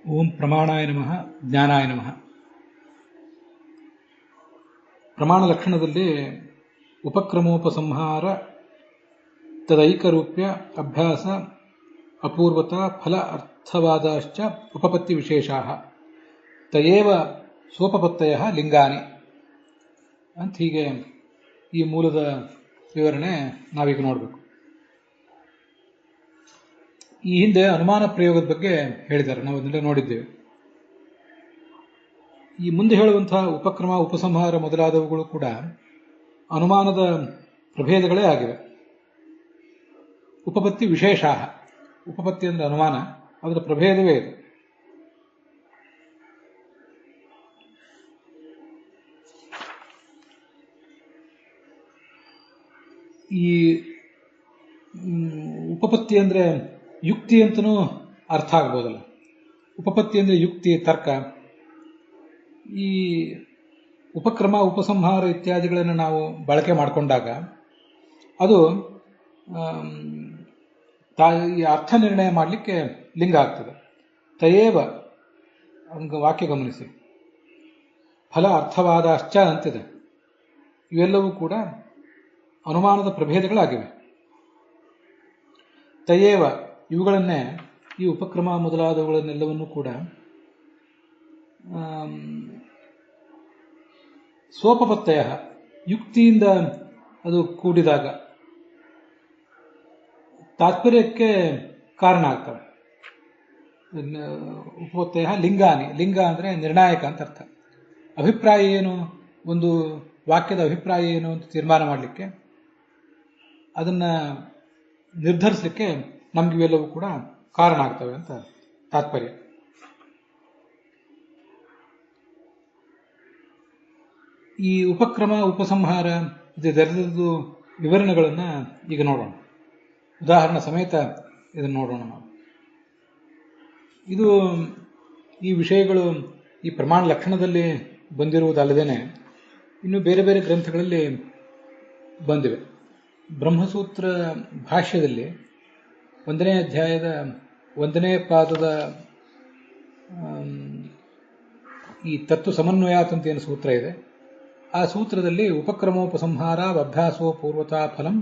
ಓಂ ಪ್ರಮಾಣಾಯ ನಮಃ ಜ್ಞಾನಾಯ ನಮಃ. ಪ್ರಮಾಣ ಲಕ್ಷಣದಲ್ಲಿ ಉಪಕ್ರಮೋಪಸಂಹಾರ ತದೈಕರೂಪ್ಯ ಅಭ್ಯಾಸ ಅಪೂರ್ವತ ಫಲ ಅರ್ಥವಾದಾಶ್ಚ ಉಪಪತ್ತಿ ವಿಶೇಷಾಃ ತಯೇವ ಸೋಪಪತ್ತಯಃ ಲಿಂಗಾನಿ ಅಂತ ಹೀಗೆ ಈ ಮೂಲದ ವಿವರಣೆ ನಾವೀಗ ನೋಡಬೇಕು. ಈ ಹಿಂದೆ ಅನುಮಾನ ಪ್ರಯೋಗದ ಬಗ್ಗೆ ಹೇಳಿದ್ದಾರೆ, ನಾವು ಅದನ್ನೆಲ್ಲ ನೋಡಿದ್ದೇವೆ. ಈ ಮುಂದೆ ಹೇಳುವಂತಹ ಉಪಕ್ರಮ ಉಪಸಂಹಾರ ಮೊದಲಾದವುಗಳು ಕೂಡ ಅನುಮಾನದ ಪ್ರಭೇದಗಳೇ ಆಗಿವೆ. ಉಪಪತ್ತಿ ವಿಶೇಷ, ಉಪಪತ್ತಿ ಅಂದರೆ ಅನುಮಾನ, ಅದರ ಪ್ರಭೇದವೇ ಇದು. ಈ ಉಪಪತ್ತಿ ಅಂದರೆ ಯುಕ್ತಿ ಅಂತನೂ ಅರ್ಥ ಆಗ್ಬೋದಲ್ಲ. ಉಪಪತ್ತಿ ಅಂದರೆ ಯುಕ್ತಿ, ತರ್ಕ. ಈ ಉಪಕ್ರಮ ಉಪಸಂಹಾರ ಇತ್ಯಾದಿಗಳನ್ನು ನಾವು ಬಳಕೆ ಮಾಡಿಕೊಂಡಾಗ ಅದು ಈ ಅರ್ಥ ನಿರ್ಣಯ ಮಾಡಲಿಕ್ಕೆ ಲಿಂಗ ಆಗ್ತದೆ. ತಯೇವ ವಾಕ್ಯ ಗಮನಿಸಿ, ಫಲ ಅರ್ಥವಾದಾಶ್ಚ ಅಂತಿದೆ. ಇವೆಲ್ಲವೂ ಕೂಡ ಅನುಮಾನದ ಪ್ರಭೇದಗಳಾಗಿವೆ. ತಯೇವ ಇವುಗಳನ್ನೇ, ಈ ಉಪಕ್ರಮ ಮೊದಲಾದವುಗಳನ್ನೆಲ್ಲವನ್ನೂ ಕೂಡ ಸ್ವೋಪಪತ್ತಯ ಯುಕ್ತಿಯಿಂದ ಅದು ಕೂಡಿದಾಗ ತಾತ್ಪರ್ಯಕ್ಕೆ ಕಾರಣ ಆಗ್ತವೆ. ಉಪಪತ್ತಯ ಲಿಂಗಾನಿ, ಲಿಂಗ ಅಂದರೆ ನಿರ್ಣಾಯಕ ಅಂತ ಅರ್ಥ. ಅಭಿಪ್ರಾಯ ಏನು, ಒಂದು ವಾಕ್ಯದ ಅಭಿಪ್ರಾಯ ಏನು ಅಂತ ತೀರ್ಮಾನ ಮಾಡಲಿಕ್ಕೆ, ಅದನ್ನು ನಿರ್ಧರಿಸಲಿಕ್ಕೆ ನಮಗಿವೆಲ್ಲವೂ ಕೂಡ ಕಾರಣ ಆಗ್ತವೆ ಅಂತ ತಾತ್ಪರ್ಯ. ಈ ಉಪಕ್ರಮ ಉಪಸಂಹಾರ ಇದೆರಡರದ್ದು ವಿವರಣೆಗಳನ್ನು ಈಗ ನೋಡೋಣ. ಉದಾಹರಣೆ ಸಮೇತ ಇದನ್ನು ನೋಡೋಣ ನಾವು. ಇದು ಈ ವಿಷಯಗಳು ಈ ಪ್ರಮಾಣ ಲಕ್ಷಣದಲ್ಲಿ ಬಂದಿರುವುದಲ್ಲದೇನೆ ಇನ್ನು ಬೇರೆ ಬೇರೆ ಗ್ರಂಥಗಳಲ್ಲಿ ಬಂದಿವೆ. ಬ್ರಹ್ಮಸೂತ್ರ ಭಾಷ್ಯದಲ್ಲಿ 1ನೇ ಅಧ್ಯಾಯದ 1ನೇ ಪಾದದ ಈ ತತ್ವ ಸಮನ್ವಯಾತ್ ಅಂತ ಏನು ಸೂತ್ರ ಇದೆ, ಆ ಸೂತ್ರದಲ್ಲಿ ಉಪಕ್ರಮೋಪಸಂಹಾರ ಅಭ್ಯಾಸೋ ಪೂರ್ವತಾ ಫಲಂ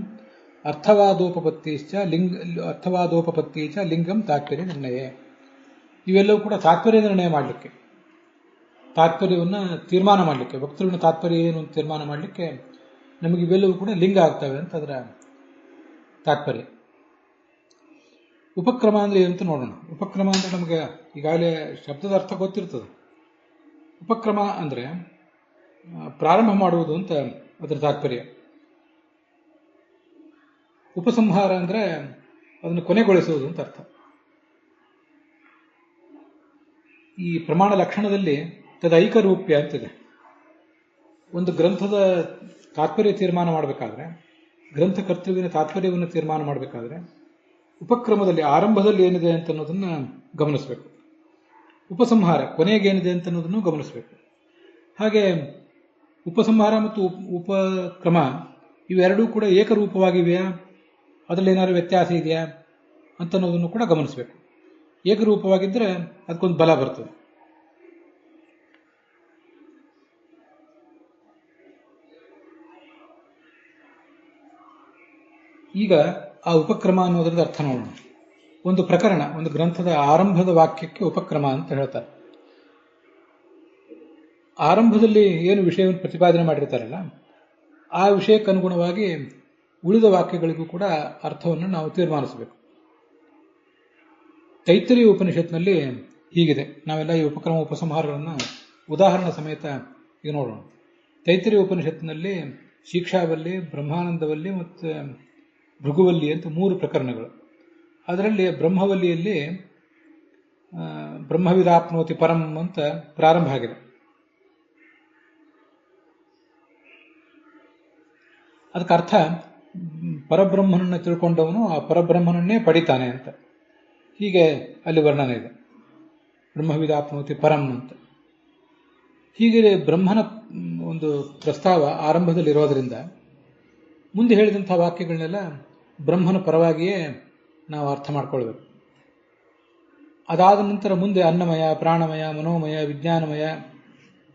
ಅರ್ಥವಾದೋಪಪತ್ತಿ ಚ ಲಿಂಗಂ ತಾತ್ಪರ್ಯ ನಿರ್ಣಯ. ಇವೆಲ್ಲವೂ ಕೂಡ ತಾತ್ಪರ್ಯ ನಿರ್ಣಯ ಮಾಡಲಿಕ್ಕೆ, ತಾತ್ಪರ್ಯವನ್ನು ತೀರ್ಮಾನ ಮಾಡಲಿಕ್ಕೆ, ವಕ್ತೃವಿನ ತಾತ್ಪರ್ಯ ಏನು ಅಂತ ತೀರ್ಮಾನ ಮಾಡಲಿಕ್ಕೆ ನಮಗೆ ಇವೆಲ್ಲವೂ ಕೂಡ ಲಿಂಗ ಆಗ್ತವೆ ಅಂತ ಅದರ ತಾತ್ಪರ್ಯ. ಉಪಕ್ರಮ ಅಂದರೆ ಅಂತ ನೋಡೋಣ. ಉಪಕ್ರಮ ಅಂದರೆ ನಮಗೆ ಈಗಾಗಲೇ ಶಬ್ದದ ಅರ್ಥ ಗೊತ್ತಿರ್ತದೆ. ಉಪಕ್ರಮ ಅಂದರೆ ಪ್ರಾರಂಭ ಮಾಡುವುದು ಅಂತ ಅದರ ತಾತ್ಪರ್ಯ. ಉಪಸಂಹಾರ ಅಂದರೆ ಅದನ್ನು ಕೊನೆಗೊಳಿಸುವುದು ಅಂತ ಅರ್ಥ. ಈ ಪ್ರಮಾಣ ಲಕ್ಷಣದಲ್ಲಿ ತದೈಕರೂಪ್ಯ ಅಂತಿದೆ. ಒಂದು ಗ್ರಂಥದ ತಾತ್ಪರ್ಯ ತೀರ್ಮಾನ ಮಾಡಬೇಕಾದ್ರೆ, ಗ್ರಂಥಕರ್ತೃವಿನ ತಾತ್ಪರ್ಯವನ್ನು ತೀರ್ಮಾನ ಮಾಡಬೇಕಾದ್ರೆ ಉಪಕ್ರಮದಲ್ಲಿ ಆರಂಭದಲ್ಲಿ ಏನಿದೆ ಅಂತ ಅನ್ನೋದನ್ನು ಗಮನಿಸಬೇಕು. ಉಪಸಂಹಾರ ಕೊನೆಗೇನಿದೆ ಅಂತ ಅನ್ನೋದನ್ನು ಗಮನಿಸಬೇಕು. ಹಾಗೆ ಉಪಸಂಹಾರ ಮತ್ತು ಉಪಕ್ರಮ ಇವೆರಡೂ ಕೂಡ ಏಕರೂಪವಾಗಿವೆಯಾ, ಅದರಲ್ಲಿ ಏನಾದರೂ ವ್ಯತ್ಯಾಸ ಇದೆಯಾ ಅಂತ ಅನ್ನೋದನ್ನು ಕೂಡ ಗಮನಿಸಬೇಕು. ಏಕರೂಪವಾಗಿದ್ದರೆ ಅದಕ್ಕೊಂದು ಬಲ ಬರ್ತದೆ. ಈಗ ಆ ಉಪಕ್ರಮ ಅನ್ನೋದ್ರದ್ದು ಅರ್ಥ ನೋಡೋಣ. ಒಂದು ಪ್ರಕರಣ, ಒಂದು ಗ್ರಂಥದ ಆರಂಭದ ವಾಕ್ಯಕ್ಕೆ ಉಪಕ್ರಮ ಅಂತ ಹೇಳ್ತಾರೆ. ಆರಂಭದಲ್ಲಿ ಏನು ವಿಷಯವನ್ನು ಪ್ರತಿಪಾದನೆ ಮಾಡಿರ್ತಾರಲ್ಲ, ಆ ವಿಷಯಕ್ಕೆ ಅನುಗುಣವಾಗಿ ಉಳಿದ ವಾಕ್ಯಗಳಿಗೂ ಕೂಡ ಅರ್ಥವನ್ನು ನಾವು ತೀರ್ಮಾನಿಸಬೇಕು. ತೈತ್ತರೀಯ ಉಪನಿಷತ್ನಲ್ಲಿ ಹೀಗಿದೆ. ನಾವೆಲ್ಲ ಈ ಉಪಕ್ರಮ ಉಪಸಂಹಾರಗಳನ್ನು ಉದಾಹರಣೆ ಸಮೇತ ಈಗ ನೋಡೋಣ. ತೈತ್ತರೀಯ ಉಪನಿಷತ್ತಿನಲ್ಲಿ ಶಿಕ್ಷಾವಲ್ಲಿ, ಬ್ರಹ್ಮಾನಂದವಲ್ಲಿ ಮತ್ತು ಭೃಗುವಲ್ಲಿ ಅಂತ 3 ಪ್ರಕರಣಗಳು. ಅದರಲ್ಲಿ ಬ್ರಹ್ಮವಲ್ಲಿಯಲ್ಲಿ ಬ್ರಹ್ಮವಿದಾಪ್ನೋತಿ ಪರಂ ಅಂತ ಪ್ರಾರಂಭ ಆಗಿದೆ. ಅದಕ್ಕೆ ಅರ್ಥ ಪರಬ್ರಹ್ಮನನ್ನು ತಿಳ್ಕೊಂಡವನು ಆ ಪರಬ್ರಹ್ಮನನ್ನೇ ಪಡಿತಾನೆ ಅಂತ. ಹೀಗೆ ಅಲ್ಲಿ ವರ್ಣನೆ ಇದೆ, ಬ್ರಹ್ಮವಿದಾಪ್ನೋತಿ ಪರಂ ಅಂತ. ಹೀಗೆ ಬ್ರಹ್ಮನ ಒಂದು ಪ್ರಸ್ತಾವ ಆರಂಭದಲ್ಲಿರೋದರಿಂದ ಮುಂದೆ ಹೇಳಿದಂಥ ವಾಕ್ಯಗಳನ್ನೆಲ್ಲ ಬ್ರಹ್ಮನ ಪರವಾಗಿಯೇ ನಾವು ಅರ್ಥ ಮಾಡ್ಕೊಳ್ಬೇಕು. ಅದಾದ ನಂತರ ಮುಂದೆ ಅನ್ನಮಯ, ಪ್ರಾಣಮಯ, ಮನೋಮಯ, ವಿಜ್ಞಾನಮಯ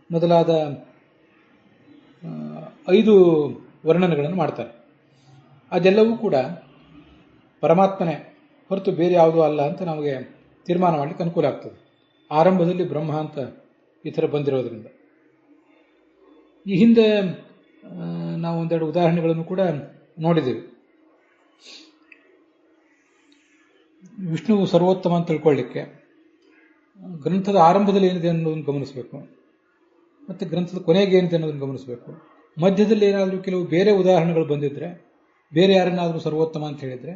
ಮೊದಲಾದ 5 ವರ್ಣನೆಗಳನ್ನು ಮಾಡ್ತಾರೆ. ಅದೆಲ್ಲವೂ ಕೂಡ ಪರಮಾತ್ಮನೇ ಹೊರತು ಬೇರೆ ಯಾವುದೂ ಅಲ್ಲ ಅಂತ ನಮಗೆ ತೀರ್ಮಾನ ಮಾಡಲಿಕ್ಕೆ ಅನುಕೂಲ ಆಗ್ತದೆ. ಆರಂಭದಲ್ಲಿ ಬ್ರಹ್ಮ ಅಂತ ಈ ಥರ ಬಂದಿರೋದ್ರಿಂದ. ಈ ಹಿಂದೆ ನಾವು ಒಂದೆರಡು ಉದಾಹರಣೆಗಳನ್ನು ಕೂಡ ನೋಡಿದ್ದೇವೆ. ವಿಷ್ಣುವು ಸರ್ವೋತ್ತಮ ಅಂತ ತಿಳ್ಕೊಳ್ಳಿಕ್ಕೆ ಗ್ರಂಥದ ಆರಂಭದಲ್ಲಿ ಏನಿದೆ ಅನ್ನೋದನ್ನು ಗಮನಿಸಬೇಕು, ಮತ್ತು ಗ್ರಂಥದ ಕೊನೆಗೆ ಏನಿದೆ ಅನ್ನೋದನ್ನು ಗಮನಿಸಬೇಕು. ಮಧ್ಯದಲ್ಲಿ ಏನಾದರೂ ಕೆಲವು ಬೇರೆ ಉದಾಹರಣೆಗಳು ಬಂದಿದ್ದರೆ, ಬೇರೆ ಯಾರನ್ನಾದರೂ ಸರ್ವೋತ್ತಮ ಅಂತ ಹೇಳಿದರೆ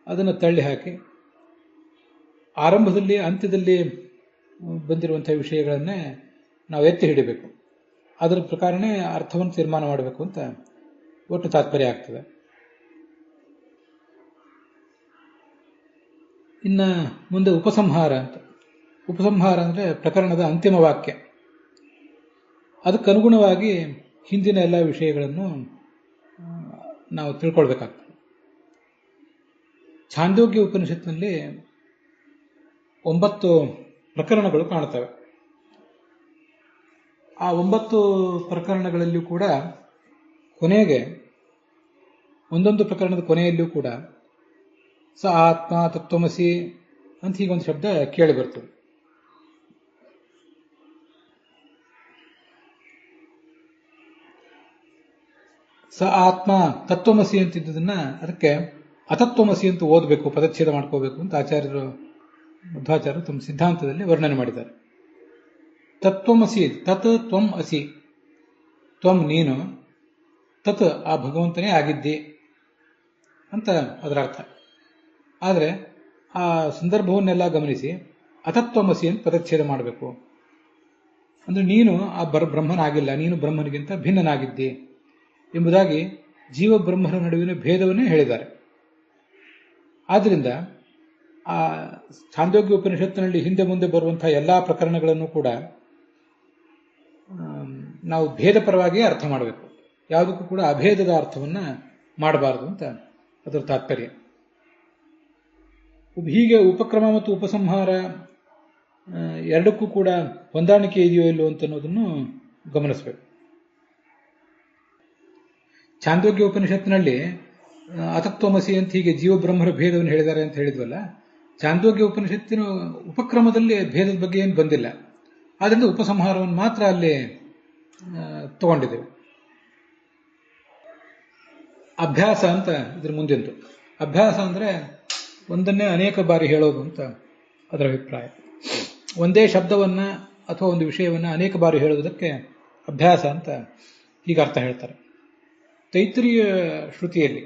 ಅದನ್ನು ತಳ್ಳಿ ಹಾಕಿ ಆರಂಭದಲ್ಲಿ ಅಂತ್ಯದಲ್ಲಿ ಬಂದಿರುವಂಥ ವಿಷಯಗಳನ್ನೇ ನಾವು ಎತ್ತಿ ಹಿಡಿಬೇಕು. ಅದರ ಪ್ರಕಾರನೇ ಅರ್ಥವನ್ನು ತೀರ್ಮಾನ ಮಾಡಬೇಕು ಅಂತ ಒಟ್ಟು ತಾತ್ಪರ್ಯ ಆಗ್ತದೆ. ಇನ್ನು ಮುಂದೆ ಉಪಸಂಹಾರ ಅಂತ. ಉಪಸಂಹಾರ ಅಂದರೆ ಪ್ರಕರಣದ ಅಂತಿಮ ವಾಕ್ಯ. ಅದಕ್ಕನುಗುಣವಾಗಿ ಹಿಂದಿನ ಎಲ್ಲ ವಿಷಯಗಳನ್ನು ನಾವು ತಿಳ್ಕೊಳ್ಬೇಕಾಗ್ತದೆ. ಛಾಂದೋಗ್ಯ ಉಪನಿಷತ್ತಿನಲ್ಲಿ 9 ಪ್ರಕರಣಗಳು ಕಾಣುತ್ತವೆ. ಆ 9 ಪ್ರಕರಣಗಳಲ್ಲಿಯೂ ಕೂಡ ಕೊನೆಗೆ ಒಂದೊಂದು ಪ್ರಕರಣದ ಕೊನೆಯಲ್ಲಿಯೂ ಕೂಡ ಸ ಆತ್ಮ ತತ್ವಮಸಿ ಅಂತ ಹೀಗೊಂದು ಶಬ್ದ ಕೇಳಿ ಬರ್ತದೆ. ಸ ಆತ್ಮ ತತ್ವಮಸಿ ಅಂತಿದ್ದದನ್ನ ಅದಕ್ಕೆ ಅತತ್ವಮಸಿ ಅಂತ ಓದಬೇಕು, ಪದಚ್ಛೇದ ಮಾಡ್ಕೋಬೇಕು ಅಂತ ಮಧ್ವಾಚಾರ್ಯರು ತಮ್ಮ ಸಿದ್ಧಾಂತದಲ್ಲಿ ವರ್ಣನೆ ಮಾಡಿದ್ದಾರೆ. ತತ್ವಮಸಿ, ತತ್ ತ್ವಂ ಅಸಿ, ತ್ವಂ ನೀನು, ತತ್ ಆ ಭಗವಂತನೇ ಆಗಿದ್ದಿ ಅಂತ ಅದರ ಅರ್ಥ. ಆದರೆ ಆ ಸಂದರ್ಭವನ್ನೆಲ್ಲ ಗಮನಿಸಿ ಅತತ್ವಮಸಿ ಅಂತ ಪದಚ್ಛೇದ ಮಾಡಬೇಕು. ಅಂದರೆ ನೀನು ಆ ಬ್ರಹ್ಮನಾಗಿಲ್ಲ, ನೀನು ಬ್ರಹ್ಮನಿಗಿಂತ ಭಿನ್ನನಾಗಿದ್ದಿ ಎಂಬುದಾಗಿ ಜೀವ ಬ್ರಹ್ಮರ ನಡುವಿನ ಭೇದವನ್ನೇ ಹೇಳಿದ್ದಾರೆ. ಆದ್ದರಿಂದ ಆ ಛಾಂದೋಗ್ಯ ಉಪನಿಷತ್ತಿನಲ್ಲಿ ಹಿಂದೆ ಮುಂದೆ ಬರುವಂತಹ ಎಲ್ಲ ಪ್ರಕರಣಗಳನ್ನು ಕೂಡ ನಾವು ಭೇದಪರವಾಗಿಯೇ ಅರ್ಥ ಮಾಡಬೇಕು. ಯಾವುದಕ್ಕೂ ಕೂಡ ಅಭೇದದ ಅರ್ಥವನ್ನು ಮಾಡಬಾರದು ಅಂತ ಅದರ ತಾತ್ಪರ್ಯ. ಹೀಗೆ ಉಪಕ್ರಮ ಮತ್ತು ಉಪಸಂಹಾರ ಎರಡಕ್ಕೂ ಕೂಡ ಹೊಂದಾಣಿಕೆ ಇದೆಯೋ ಇಲ್ಲೋ ಅಂತ ಅನ್ನೋದನ್ನು ಗಮನಿಸಬೇಕು. ಛಾಂದೋಗ್ಯ ಉಪನಿಷತ್ತಿನಲ್ಲಿ ಅತತ್ವಮಸಿ ಅಂತ ಹೀಗೆ ಜೀವಬ್ರಹ್ಮರ ಭೇದವನ್ನು ಹೇಳಿದ್ದಾರೆ ಅಂತ ಹೇಳಿದ್ವಲ್ಲ, ಛಾಂದೋಗ್ಯ ಉಪನಿಷತ್ತಿನ ಉಪಕ್ರಮದಲ್ಲಿ ಭೇದದ ಬಗ್ಗೆ ಏನು ಬಂದಿಲ್ಲ. ಆದ್ದರಿಂದ ಉಪಸಂಹಾರವನ್ನು ಮಾತ್ರ ಅಲ್ಲಿ ತಗೊಂಡಿದ್ದೆವು. ಅಭ್ಯಾಸ ಅಂತ ಇದ್ರ ಮುಂದಿಂದು. ಅಭ್ಯಾಸ ಅಂದರೆ ಒಂದನ್ನೇ ಅನೇಕ ಬಾರಿ ಹೇಳೋದು ಅಂತ ಅದರ ಅಭಿಪ್ರಾಯ. ಒಂದೇ ಶಬ್ದವನ್ನು ಅಥವಾ ಒಂದು ವಿಷಯವನ್ನು ಅನೇಕ ಬಾರಿ ಹೇಳುವುದಕ್ಕೆ ಅಭ್ಯಾಸ ಅಂತ ಹೀಗೆ ಅರ್ಥ ಹೇಳ್ತಾರೆ. ತೈತ್ರಿಯ ಶ್ರುತಿಯಲ್ಲಿ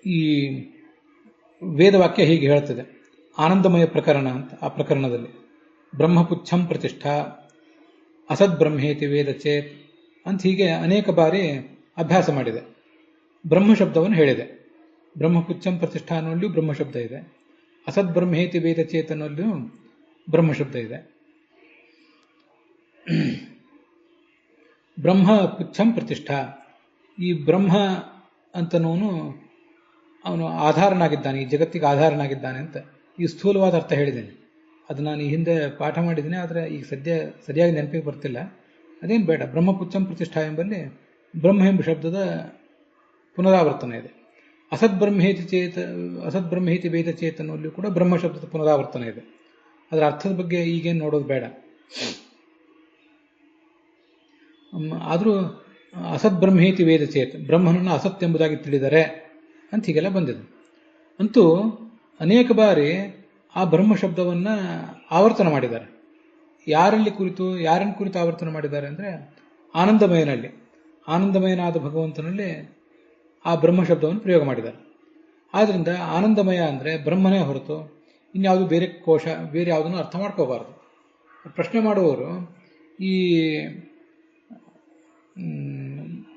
ಈ ವೇದವಾಕ್ಯ ಹೀಗೆ ಹೇಳ್ತದೆ, ಆನಂದಮಯ ಪ್ರಕರಣ ಅಂತ. ಆ ಪ್ರಕರಣದಲ್ಲಿ ಬ್ರಹ್ಮಪುಚ್ಛಂ ಪ್ರತಿಷ್ಠಾ, ಅಸದ್ಬ್ರಹ್ಮೇತಿ ವೇದ ಚೇತ್ ಅಂತ ಹೀಗೆ ಅನೇಕ ಬಾರಿ ಅಭ್ಯಾಸ ಮಾಡಿದೆ. ಬ್ರಹ್ಮಶಬ್ದವನ್ನು ಹೇಳಿದೆ. ಬ್ರಹ್ಮಪುಚ್ಛಂ ಪ್ರತಿಷ್ಠಾ ಅನ್ನೋಲ್ಲಿಯೂ ಬ್ರಹ್ಮಶಬ್ದ ಇದೆ, ಅಸದ್ಬ್ರಹ್ಮೇತಿ ವೇದ ಚೇತ್ ಅನ್ನೋಲ್ಲಿಯೂ ಬ್ರಹ್ಮಶಬ್ದ ಇದೆ. ಬ್ರಹ್ಮ ಪುಚ್ಛಂ ಪ್ರತಿಷ್ಠಾ, ಈ ಬ್ರಹ್ಮ ಅಂತನೋನು ಅವನು ಆಧಾರನಾಗಿದ್ದಾನೆ, ಈ ಜಗತ್ತಿಗೆ ಆಧಾರನಾಗಿದ್ದಾನೆ ಅಂತ ಈ ಸ್ಥೂಲವಾದ ಅರ್ಥ ಹೇಳಿದ್ದೇನೆ. ಅದು ನಾನು ಈ ಹಿಂದೆ ಪಾಠ ಮಾಡಿದ್ದೀನಿ, ಆದರೆ ಈಗ ಸರಿಯಾಗಿ ನೆನಪಿಗೆ ಬರ್ತಿಲ್ಲ. ಅದೇನು ಬೇಡ. ಬ್ರಹ್ಮಪುಚ್ಛಂ ಪ್ರತಿಷ್ಠಾ ಎಂಬಲ್ಲಿ ಬ್ರಹ್ಮ ಎಂಬ ಶಬ್ದದ ಪುನರಾವರ್ತನ ಇದೆ. ಅಸದ್ಬ್ರಹ್ಮೇತಿ ವೇದ ಚೇತ್ ಅನ್ನೋಲ್ಲಿಯೂ ಕೂಡ ಬ್ರಹ್ಮ ಶಬ್ದದ ಪುನರಾವರ್ತನ ಇದೆ. ಅದರ ಅರ್ಥದ ಬಗ್ಗೆ ಈಗೇನು ನೋಡೋದು ಬೇಡ. ಆದರೂ ಅಸದ್ಬ್ರಹ್ಮೇತಿ ವೇದ ಚೇತ್, ಬ್ರಹ್ಮನನ್ನು ಅಸತ್ ಎಂಬುದಾಗಿ ತಿಳಿದರೆ ಅಂತ ಹೀಗೆಲ್ಲ ಬಂದಿದೆ. ಅಂತೂ ಅನೇಕ ಬಾರಿ ಆ ಬ್ರಹ್ಮ ಶಬ್ದವನ್ನು ಆವರ್ತನ ಮಾಡಿದ್ದಾರೆ. ಯಾರನ್ನು ಕುರಿತು ಆವರ್ತನ ಮಾಡಿದ್ದಾರೆ ಅಂದರೆ ಆನಂದಮಯನಲ್ಲಿ, ಆನಂದಮಯನಾದ ಭಗವಂತನಲ್ಲಿ ಆ ಬ್ರಹ್ಮ ಶಬ್ದವನ್ನು ಪ್ರಯೋಗ ಮಾಡಿದ್ದಾರೆ. ಆದ್ದರಿಂದ ಆನಂದಮಯ ಅಂದರೆ ಬ್ರಹ್ಮನೇ ಹೊರತು ಇನ್ಯಾವುದು ಬೇರೆ ಕೋಶ, ಬೇರೆ ಯಾವುದನ್ನು ಅರ್ಥ ಮಾಡ್ಕೋಬಾರ್ದು. ಪ್ರಶ್ನೆ ಮಾಡುವವರು ಈ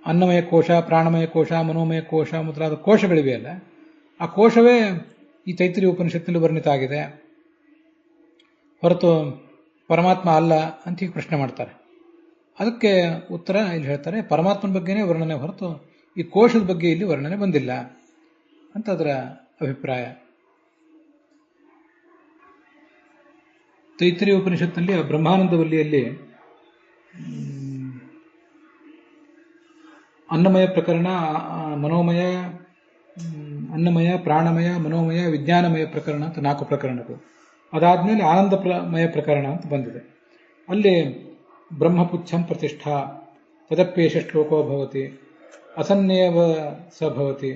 ಅನ್ನಮಯ ಕೋಶ, ಪ್ರಾಣಮಯ ಕೋಶ, ಮನೋಮಯ ಕೋಶ ಮೊದಲಾದ ಕೋಶಗಳಿವೆಯಲ್ಲ, ಆ ಕೋಶವೇ ಈ ತೈತ್ರಿಯ ಉಪನಿಷತ್ತಿನಲ್ಲಿ ವರ್ಣಿತ ಆಗಿದೆ ಹೊರತು ಪರಮಾತ್ಮ ಅಲ್ಲ ಅಂತ ಹೀಗೆ ಪ್ರಶ್ನೆ ಮಾಡ್ತಾರೆ. ಅದಕ್ಕೆ ಉತ್ತರ ಇಲ್ಲಿ ಹೇಳ್ತಾರೆ, ಪರಮಾತ್ಮನ ಬಗ್ಗೆನೇ ವರ್ಣನೆ ಹೊರತು ಈ ಕೋಶದ ಬಗ್ಗೆ ಇಲ್ಲಿ ವರ್ಣನೆ ಬಂದಿಲ್ಲ ಅಂತ ಅದರ ಅಭಿಪ್ರಾಯ. ತೈತ್ರಿಯ ಉಪನಿಷತ್ನಲ್ಲಿ ಆ ಬ್ರಹ್ಮಾನಂದವಲ್ಲಿಯಲ್ಲಿ ಅನ್ನಮಯ ಪ್ರಕರಣ, ಮನೋಮಯ, ಅನ್ನಮಯ, ಪ್ರಾಣಮಯ, ಮನೋಮಯ, ವಿಜ್ಞಾನಮಯ ಪ್ರಕರಣ ಅಂತ 4 ಪ್ರಕರಣಗಳು. ಅದಾದ್ಮೇಲೆ ಆನಂದಮಯ ಪ್ರಕರಣ ಅಂತ ಬಂದಿದೆ. ಅಲ್ಲಿ ಬ್ರಹ್ಮಪುಚ್ಛಂ ಪ್ರತಿಷ್ಠಾ ತದಪ್ಯೇಷ ಶ್ಲೋಕೋ ಭವತಿ ಅಸನ್ನೇವ ಸ ಭವತಿ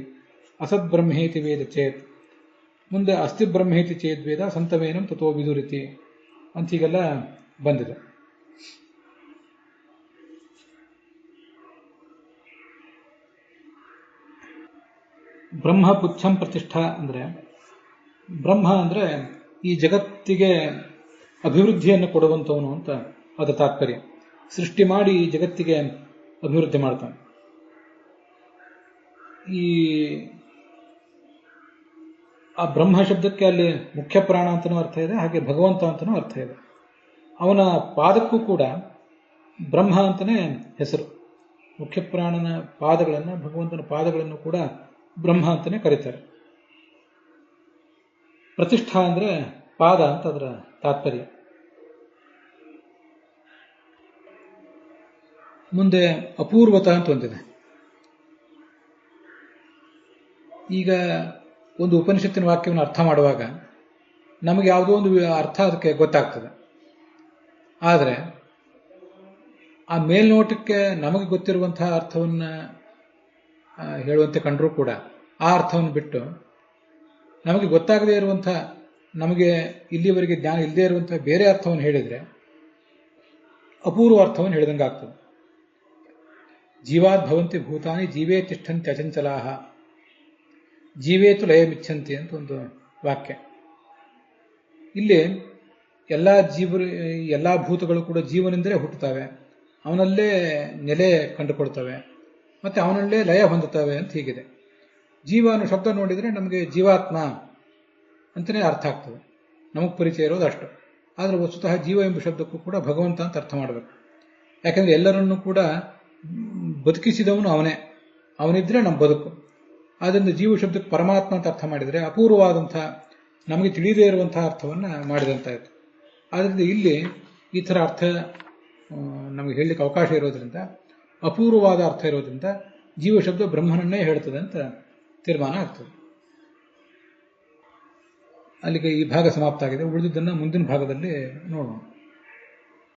ಅಸದ್ ಬ್ರಹ್ಮೇತಿ ವೇದ ಚೇತ್, ಮುಂದೆ ಅಸ್ತಿ ಬ್ರಹ್ಮೇತಿ ಚೇದ್ ವೇದ ಸಂತವೇನಂ ತಥೋ ವಿದುರಿತಿ ಅಂತ ಹೀಗೆಲ್ಲ ಬಂದಿದೆ. ಬ್ರಹ್ಮ ಪುಚ್ಛಂ ಪ್ರತಿಷ್ಠಾ ಅಂದರೆ, ಬ್ರಹ್ಮ ಅಂದರೆ ಈ ಜಗತ್ತಿಗೆ ಅಭಿವೃದ್ಧಿಯನ್ನು ಕೊಡುವಂಥವನು ಅಂತ ಅದರ ತಾತ್ಪರ್ಯ. ಸೃಷ್ಟಿ ಮಾಡಿ ಈ ಜಗತ್ತಿಗೆ ಅಭಿವೃದ್ಧಿ ಮಾಡ್ತಾನೆ. ಆ ಬ್ರಹ್ಮ ಶಬ್ದಕ್ಕೆ ಅಲ್ಲಿ ಮುಖ್ಯ ಪ್ರಾಣ ಅಂತನೂ ಅರ್ಥ ಇದೆ, ಹಾಗೆ ಭಗವಂತ ಅಂತನೂ ಅರ್ಥ ಇದೆ. ಅವನ ಪಾದಕ್ಕೂ ಕೂಡ ಬ್ರಹ್ಮ ಅಂತಲೇ ಹೆಸರು. ಮುಖ್ಯ ಪ್ರಾಣನ ಪಾದಗಳನ್ನು, ಭಗವಂತನ ಪಾದಗಳನ್ನು ಕೂಡ ಬ್ರಹ್ಮ ಅಂತಲೇ ಕರೀತಾರೆ. ಪ್ರತಿಷ್ಠಾ ಅಂದರೆ ಪಾದ ಅಂತ ಅದರ ತಾತ್ಪರ್ಯ. ಮುಂದೆ ಅಪೂರ್ವತ ಅಂತ ಒಂದಿದೆ. ಈಗ ಒಂದು ಉಪನಿಷತ್ತಿನ ವಾಕ್ಯವನ್ನು ಅರ್ಥ ಮಾಡುವಾಗ ನಮಗೆ ಯಾವುದೋ ಒಂದು ಅರ್ಥ ಅದಕ್ಕೆ ಗೊತ್ತಾಗ್ತದೆ. ಆದರೆ ಆ ಮೇಲ್ನೋಟಕ್ಕೆ ನಮಗೆ ಗೊತ್ತಿರುವಂತಹ ಅರ್ಥವನ್ನು ಹೇಳುವಂತೆ ಕಂಡರೂ ಕೂಡ ಆ ಅರ್ಥವನ್ನು ಬಿಟ್ಟು ನಮಗೆ ಗೊತ್ತಾಗದೇ ಇರುವಂಥ, ನಮಗೆ ಇಲ್ಲಿವರೆಗೆ ಜ್ಞಾನ ಇಲ್ಲದೇ ಇರುವಂಥ ಬೇರೆ ಅರ್ಥವನ್ನು ಹೇಳಿದರೆ ಅಪೂರ್ವ ಅರ್ಥವನ್ನು ಹೇಳಿದಂಗೆ ಆಗ್ತದೆ. ಜೀವಾತ್ ಭವಂತಿ ಭೂತಾನಿ ಜೀವೇ ತಿಷ್ಠಂತಿ ಅಚಂಚಲಾಹ ಜೀವೇತು ಲಯಮಿಚ್ಛಂತಿ ಅಂತ ಒಂದು ವಾಕ್ಯ. ಇಲ್ಲಿ ಎಲ್ಲ ಭೂತಗಳು ಕೂಡ ಜೀವನೆಂದರೆ ಹುಟ್ಟುತ್ತವೆ, ಅವನಲ್ಲೇ ನೆಲೆ ಕಂಡುಕೊಳ್ತವೆ, ಮತ್ತೆ ಅವನಲ್ಲೇ ಲಯ ಹೊಂದುತ್ತವೆ ಅಂತ ಹೀಗಿದೆ. ಜೀವ ಅನ್ನೋ ಶಬ್ದ ನೋಡಿದರೆ ನಮಗೆ ಜೀವಾತ್ಮ ಅಂತಲೇ ಅರ್ಥ ಆಗ್ತದೆ, ನಮಗೆ ಪರಿಚಯ ಇರೋದು ಅಷ್ಟು. ಆದರೆ ವಸ್ತುತಃ ಜೀವ ಎಂಬ ಶಬ್ದಕ್ಕೂ ಕೂಡ ಭಗವಂತ ಅಂತ ಅರ್ಥ ಮಾಡಬೇಕು. ಯಾಕಂದರೆ ಎಲ್ಲರನ್ನೂ ಕೂಡ ಬದುಕಿಸಿದವನು ಅವನೇ, ಅವನಿದ್ರೆ ನಮ್ಮ ಬದುಕು. ಆದ್ದರಿಂದ ಜೀವ ಶಬ್ದಕ್ಕೆ ಪರಮಾತ್ಮ ಅಂತ ಅರ್ಥ ಮಾಡಿದರೆ ಅಪೂರ್ವವಾದಂಥ, ನಮಗೆ ತಿಳಿದೇ ಇರುವಂತಹ ಅರ್ಥವನ್ನು ಮಾಡಿದಂತಾಯಿತು. ಆದ್ದರಿಂದ ಇಲ್ಲಿ ಈ ಥರ ಅರ್ಥ ನಮಗೆ ಹೇಳಲಿಕ್ಕೆ ಅವಕಾಶ ಇರೋದ್ರಿಂದ, ಅಪೂರ್ವವಾದ ಅರ್ಥ ಇರೋದ್ರಿಂದ ಜೀವ ಶಬ್ದ ಬ್ರಹ್ಮನನ್ನೇ ಹೇಳ್ತದೆ ಅಂತ ತೀರ್ಮಾನ ಆಗ್ತದೆ. ಅಲ್ಲಿಗೆ ಈ ಭಾಗ ಸಮಾಪ್ತ ಆಗಿದೆ. ಉಳಿದಿದ್ದನ್ನು ಮುಂದಿನ ಭಾಗದಲ್ಲಿ ನೋಡೋಣ.